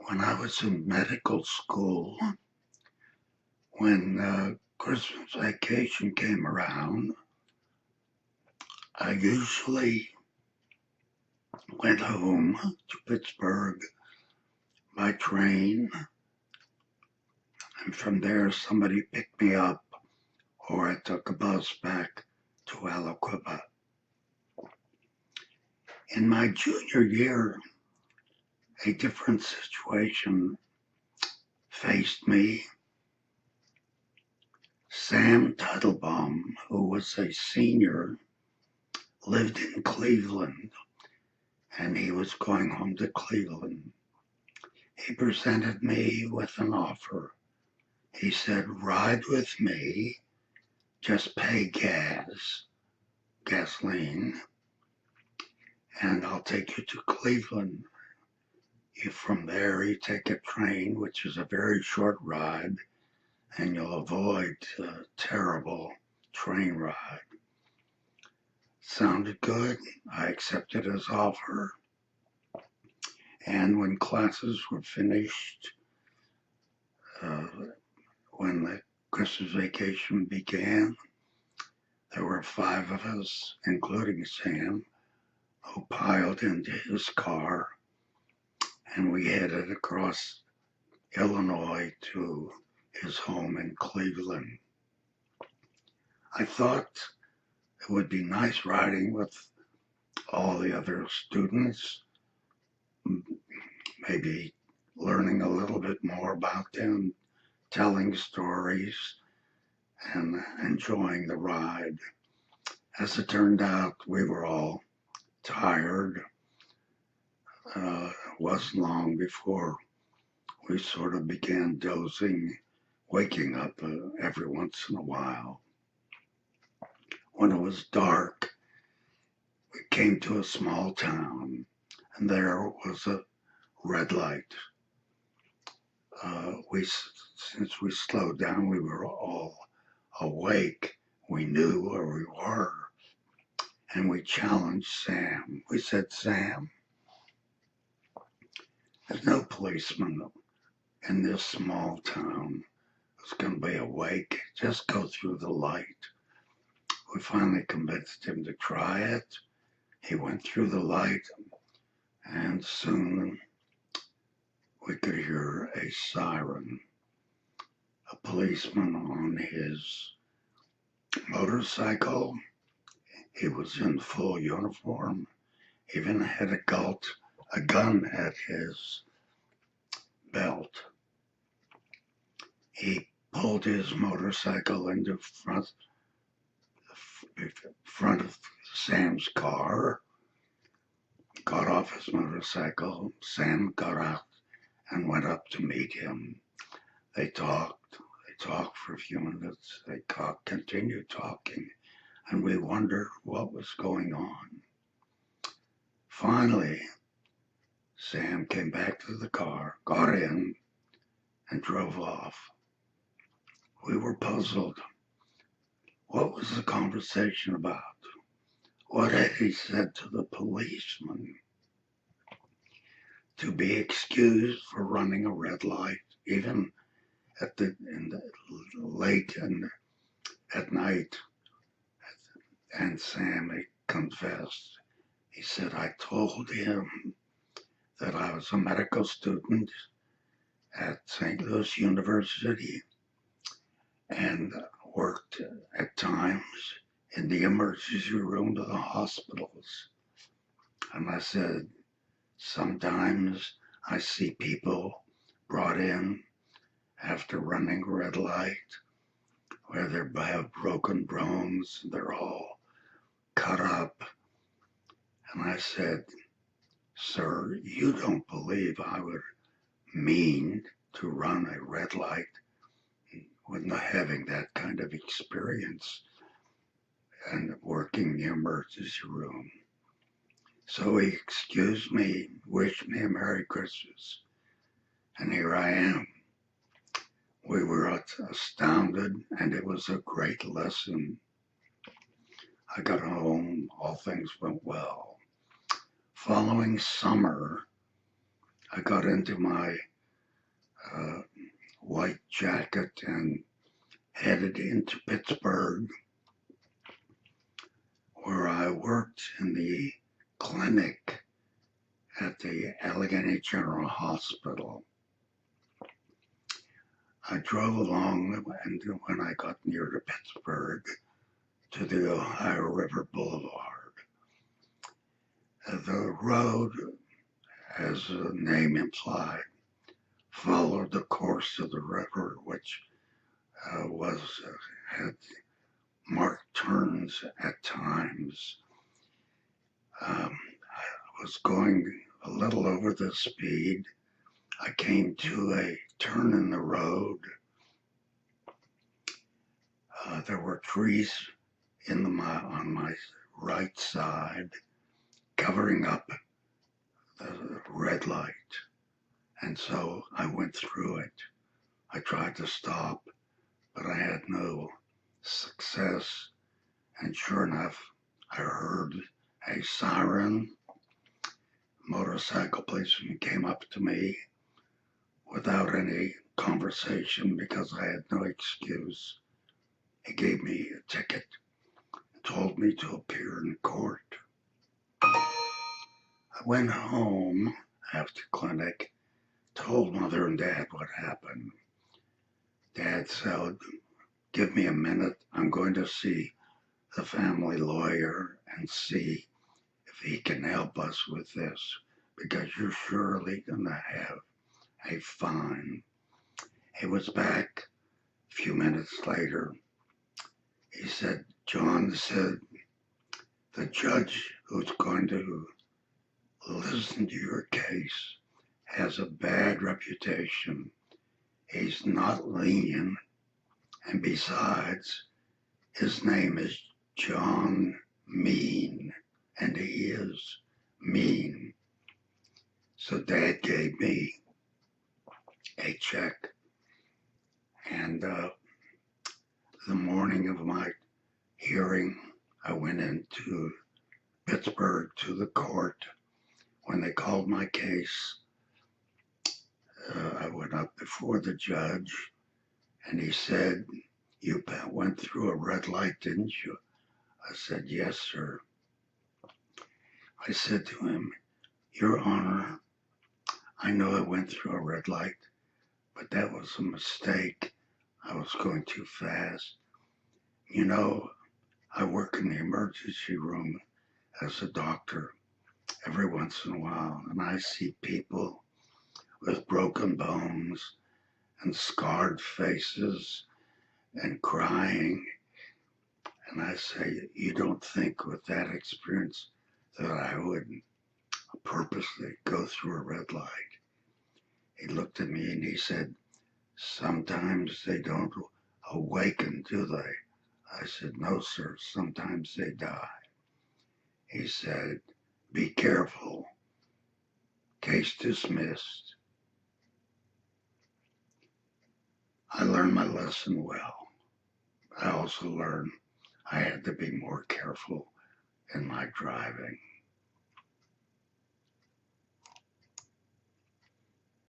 When I was in medical school, when Christmas vacation came around, I usually went home to Pittsburgh by train, and from there somebody picked me up, or I took a bus back to Aliquippa. In my junior year, a different situation faced me. Sam Titlebaum, who was a senior, lived in Cleveland, and he was going home to Cleveland. He presented me with an offer. He said, "Ride with me, just pay gasoline, and I'll take you to Cleveland. From there, you take a train, which is a very short ride, and you'll avoid a terrible train ride." Sounded good. I accepted his offer. And when classes were finished, uh, when the Christmas vacation began, there were 5 of us, including Sam, who piled into his car, and we headed across Illinois to his home in Cleveland. I thought it would be nice riding with all the other students, maybe learning a little bit more about them, telling stories, and enjoying the ride. As it turned out, we were all tired. It wasn't long before we sort of began dozing, waking up every once in a while. When it was dark, we came to a small town, and there was a red light. Since we slowed down, we were all awake. We knew where we were, and we challenged Sam. We said, "Sam, there's no policeman in this small town who's going to be awake. Just go through the light." We finally convinced him to try it. He went through the light, and soon we could hear a siren. A policeman on his motorcycle. He was in full uniform, even had a gun at his belt. He pulled his motorcycle into front of Sam's car, got off his motorcycle. Sam got out and went up to meet him. They talked for a few minutes. They continued talking, and we wondered what was going on. Finally, Sam came back to the car, got in, and drove off. We were puzzled. What was the conversation about? What had he said to the policeman? To be excused for running a red light, even late at night. And Sam confessed. He said, "I told him that I was a medical student at St. Louis University and worked at times in the emergency room of the hospitals. And I said, sometimes I see people brought in after running a red light where they have broken bones, they're all cut up." And I said, "Sir, you don't believe I would mean to run a red light with not having that kind of experience and working in the emergency room." So he excused me, wished me a Merry Christmas, and here I am. We were astounded, and it was a great lesson. I got home, all things went well. Following summer, I got into my uh, white jacket and headed into Pittsburgh, where I worked in the clinic at the Allegheny General Hospital. I drove along, and when I got near to Pittsburgh, to the Ohio River Boulevard, the road, as the name implied, followed the course of the river, which had marked turns at times. I was going a little over the speed. I came to a turn in the road. There were trees on my right side, covering up the red light. And so I went through it. I tried to stop, but I had no success. And sure enough, I heard a siren. Motorcycle policeman came up to me without any conversation because I had no excuse. He gave me a ticket and told me to appear in court. I went home after clinic, told Mother and Dad what happened. Dad said, "Give me a minute. I'm going to see the family lawyer and see if he can help us with this, because you're surely going to have a fine." He was back a few minutes later. He said, "John said, the judge who's going to listen to your case has a bad reputation. He's not lenient, and besides, his name is John Mean, and he is mean." So Dad gave me a check, and the morning of my hearing, I went into Pittsburgh to the court. When they called my case, I went up before the judge, and he said, "You went through a red light, didn't you?" I said, "Yes, sir." I said to him, "Your Honor, I know I went through a red light, but that was a mistake. I was going too fast. You know, I work in the emergency room as a doctor every once in a while, and I see people with broken bones and scarred faces and crying. And I say, you don't think with that experience that I would purposely go through a red light?" He looked at me and he said, "Sometimes they don't awaken, do they?" I said, "No, sir, sometimes they die." He said, "Be careful. Case dismissed." I learned my lesson well. I also learned I had to be more careful in my driving.